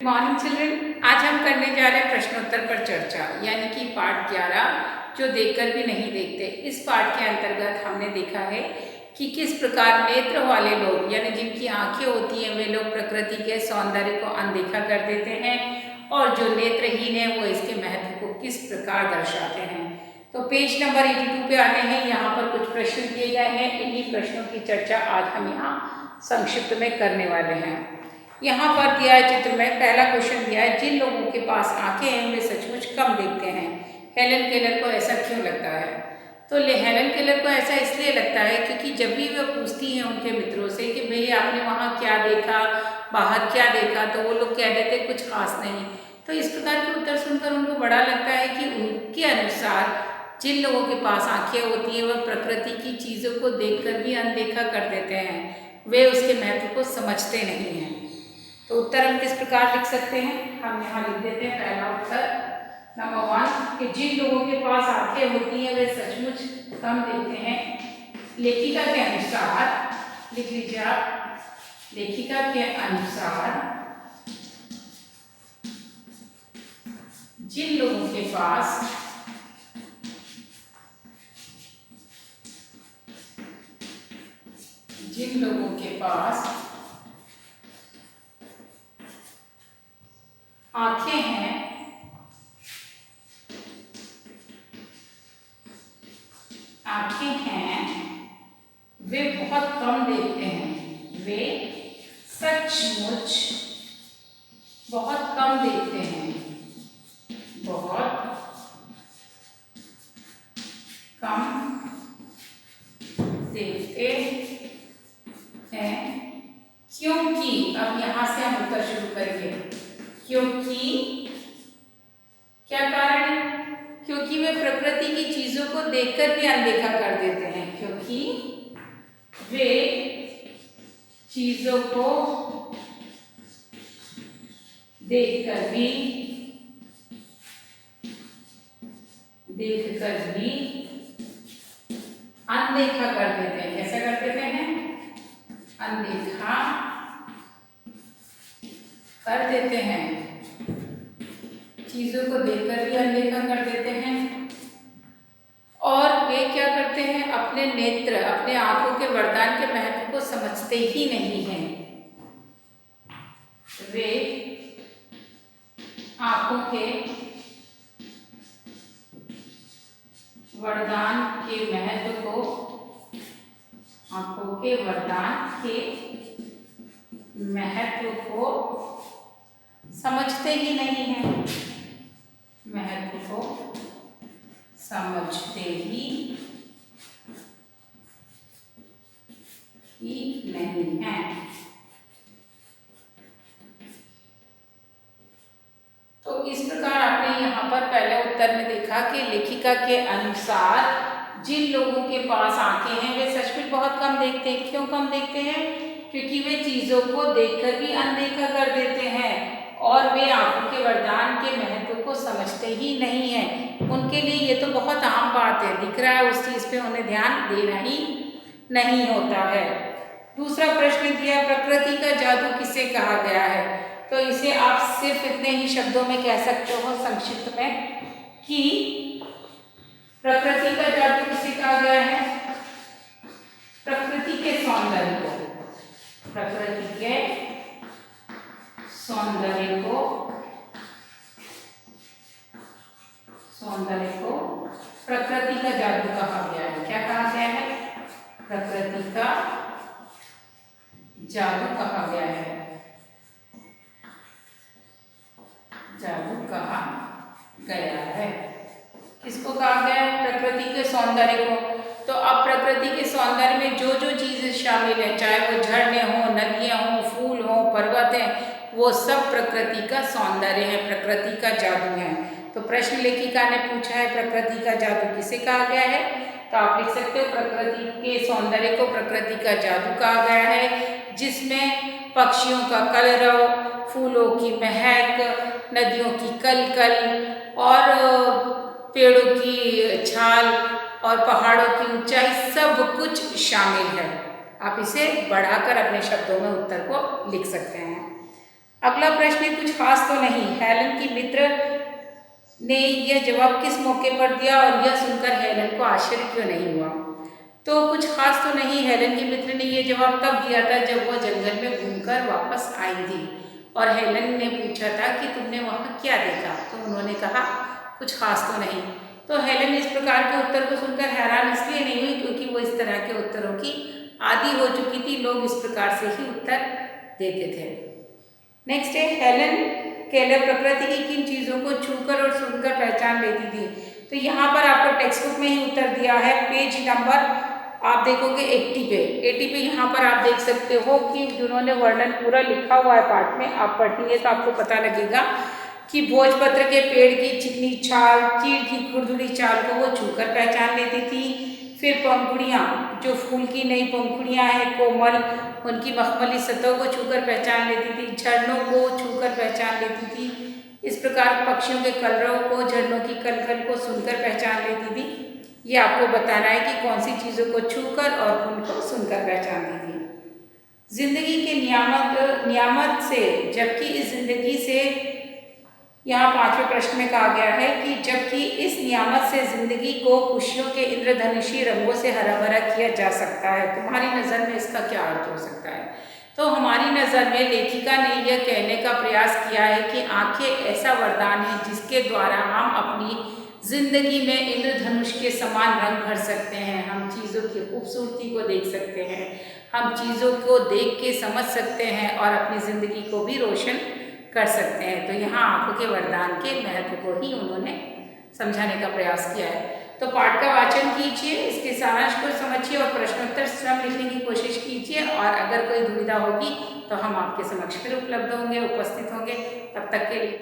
Morning children, आज हम करने जा रहे हैं प्रश्नोत्तर पर चर्चा, यानी कि पाठ 11 जो देखकर भी नहीं देखते। इस पाठ के अंतर्गत हमने देखा है कि किस प्रकार नेत्र वाले लोग, यानी जिनकी आंखें होती हैं, वे लोग प्रकृति के सौंदर्य को अनदेखा कर देते हैं, और जो नेत्रहीन है वो इसके महत्व को किस प्रकार दर्शाते हैं। तो पेज नंबर 82 पे आते हैं। यहाँ पर कुछ प्रश्न दिए गए हैं। इन्हीं प्रश्नों की चर्चा आज हम यहाँ संक्षिप्त में करने वाले हैं। यहाँ पर दिया है चित्र में पहला क्वेश्चन दिया है, जिन लोगों के पास आंखें हैं वे सचमुच कम देखते हैं। हेलन केलर को ऐसा क्यों लगता है? तो हेलन केलर को ऐसा इसलिए लगता है क्योंकि जब भी वह पूछती हैं उनके मित्रों से कि भाई आपने वहाँ क्या देखा, बाहर क्या देखा, तो वो लोग कह देते कुछ खास नहीं। तो इस प्रकार के उत्तर सुनकर उनको बड़ा लगता है कि उनके अनुसार जिन लोगों के पास आंखें होती हैं वह प्रकृति की चीज़ों को देखकर भी अनदेखा कर देते हैं, वे उसके महत्व को समझते नहीं हैं। तो उत्तर हम किस प्रकार लिख सकते हैं? हम यहाँ लिख देते हैं पहला उत्तर नंबर 1 कि जिन लोगों के पास आंखें होती हैं वे सचमुच कम देखते हैं। लेखिका के अनुसार लिख लीजिए आप, लेखिका के अनुसार जिन लोगों के पास आंखें हैं वे बहुत कम देखते हैं। वे सचमुच बहुत कम देखते हैं, बहुत कम देखते हैं। क्योंकि अब यहां से हम उत्तर शुरू करेंगे। क्योंकि क्या कारण है? क्योंकि वे प्रकृति की चीजों को देखकर भी अनदेखा कर देते हैं। क्योंकि वे चीजों को देखकर भी अनदेखा कर देते हैं। कैसे कर देते हैं? अनदेखा कर देते हैं। चीजों को देखकर भी अनदेखा कर देते हैं। और वे क्या करते हैं? अपने नेत्र, अपने आंखों के वरदान के महत्व को समझते ही नहीं हैं। वे आंखों के वरदान के महत्व को, आंखों के वरदान के महत्व को समझते ही नहीं हैं। महत्व को समझते ही नहीं हैं। तो इस प्रकार आपने यहाँ पर पहले उत्तर में देखा कि लेखिका के अनुसार जिन लोगों के पास आंखें हैं वे सचमुच बहुत कम देखते हैं। क्यों कम देखते हैं? क्योंकि वे चीजों को देखकर भी अनदेखा कर देते हैं, और वे आंखों के वरदान के महत्व को समझते ही नहीं हैं। उनके लिए ये तो बहुत आम बात है, दिख रहा है उस चीज पे उन्हें ध्यान देना ही नहीं होता है। दूसरा प्रश्न दिया, प्रकृति का जादू किसे कहा गया है? तो इसे आप सिर्फ इतने ही शब्दों में कह सकते हो संक्षिप्त में कि प्रकृति का जादू किसे कहा गया है? प्रकृति के सौंदर्य को, प्रकृति के सौंदर्य को प्रकृति का जादू कहा गया है। क्या कहा गया है? प्रकृति का जादू कहा गया है। जादू कहा गया है। किसको कहा गया है? प्रकृति के सौंदर्य को। तो अब प्रकृति के सौंदर्य में जो जो चीजें शामिल है, चाहे वो झरने हो, नदियां हो, फूल हो, पर्वत है, वो सब प्रकृति का सौंदर्य है, प्रकृति का जादू है। तो प्रश्न लेखिका ने पूछा है प्रकृति का जादू किसे कहा गया है? तो आप लिख सकते हो प्रकृति के सौंदर्य को प्रकृति का जादू कहा गया है, जिसमें पक्षियों का कलरव, फूलों की महक, नदियों की कलकल और पेड़ों की छाल और पहाड़ों की ऊंचाई सब कुछ शामिल है। आप इसे बढ़ाकर अपने शब्दों में उत्तर को लिख सकते हैं। अगला प्रश्न है, कुछ खास तो नहीं। हेलन की मित्र ने यह जवाब किस मौके पर दिया और यह सुनकर हेलन को आश्चर्य क्यों नहीं हुआ? तो कुछ खास तो नहीं, हेलन की मित्र ने यह जवाब तब दिया था जब वह जंगल में घूमकर वापस आई थी और हेलन ने पूछा था कि तुमने वहाँ क्या देखा, तो उन्होंने कहा कुछ खास तो नहीं। तो हेलन इस प्रकार के उत्तर को सुनकर हैरान इसलिए नहीं हुई क्योंकि वो इस तरह के उत्तरों की आदी हो चुकी थी। लोग इस प्रकार से ही उत्तर देते थे। नेक्स्ट है, हेलन केलर प्रकृति की किन चीज़ों को छूकर और सुनकर पहचान लेती थी? तो यहाँ पर आपको टेक्स्ट बुक में ही उत्तर दिया है। पेज नंबर आप देखोगे 80 पे। 80 पे यहाँ पर आप देख सकते हो कि जिन्होंने वर्णन पूरा लिखा हुआ है पाठ में, आप पढ़ेंगे तो आपको पता लगेगा कि भोजपत्र के पेड़ की चिकनी छाल, चीड़ की खुरदुरी छाल को वो छूकर पहचान लेती थी। फिर पंखुड़ियाँ, जो फूल की नई पंखुड़ियाँ हैं कोमल, उनकी मखमली सतह को छूकर पहचान लेती थी। झरनों को छूकर पहचान लेती थी। इस प्रकार पक्षियों के कलरव को, झरनों की कलकल को सुनकर पहचान लेती थी। ये आपको बताना है कि कौन सी चीज़ों को छूकर और उनको सुनकर पहचानती थी। जिंदगी के नियामत से, जबकि इस जिंदगी से, यहाँ 5वें प्रश्न में कहा गया है कि जबकि इस नियामत से जिंदगी को खुशियों के इंद्रधनुषी रंगों से हरा भरा किया जा सकता है, तुम्हारी नज़र में इसका क्या अर्थ हो सकता है? तो हमारी नज़र में लेखिका ने यह कहने का प्रयास किया है कि आंखें ऐसा वरदान है जिसके द्वारा हम अपनी जिंदगी में इंद्रधनुष के समान रंग भर सकते हैं। हम चीज़ों की खूबसूरती को देख सकते हैं, हम चीज़ों को देख के समझ सकते हैं और अपनी ज़िंदगी को भी रोशन कर सकते हैं। तो यहाँ आंखों के वरदान के महत्व को ही उन्होंने समझाने का प्रयास किया है। तो पाठ का वाचन कीजिए, इसके सारांश को समझिए और प्रश्नोत्तर स्वयं लिखने की कोशिश कीजिए। और अगर कोई दुविधा होगी तो हम आपके समक्ष फिर उपलब्ध होंगे, उपस्थित होंगे। तब तक के लिए